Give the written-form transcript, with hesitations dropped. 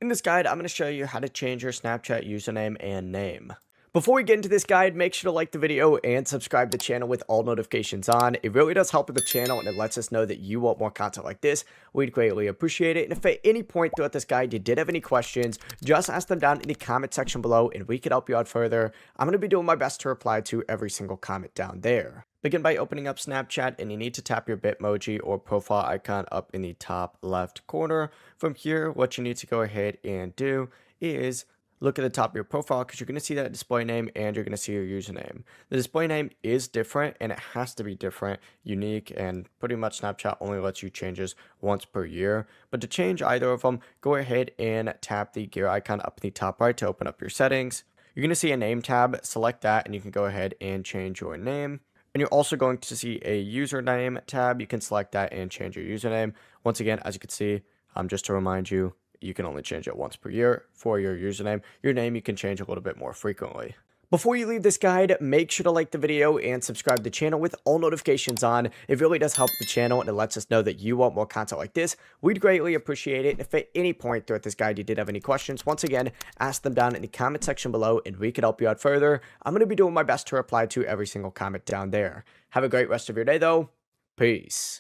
In this guide, I'm going to show you how to change your Snapchat username and name. Before we get into this guide, make sure to like the video and subscribe to the channel with all notifications on. It really does help with the channel and it lets us know that you want more content like this. We'd greatly appreciate it. And if at any point throughout this guide you did have any questions, just ask them down in the comment section below and we could help you out further. I'm going to be doing my best to reply to every single comment down there. Begin by opening up Snapchat and you need to tap your Bitmoji or profile icon up in the top left corner. From here, what you need to go ahead and do is look at the top of your profile because you're going to see that display name and you're going to see your username. The display name is different and it has to be different, unique, and pretty much Snapchat only lets you changes once per year. But to change either of them, go ahead and tap the gear icon up in the top right to open up your settings. You're going to see a name tab, select that, and you can go ahead and change your name. And you're also going to see a username tab. You can select that and change your username. Once again, as you can see, just to remind you, you can only change it once per year for your username. Your name you can change a little bit more frequently. Before you leave this guide, make sure to like the video and subscribe to the channel with all notifications on. It really does help the channel and it lets us know that you want more content like this. We'd greatly appreciate it. And if at any point throughout this guide you did have any questions, once again, ask them down in the comment section below and we could help you out further. I'm going to be doing my best to reply to every single comment down there. Have a great rest of your day though. Peace.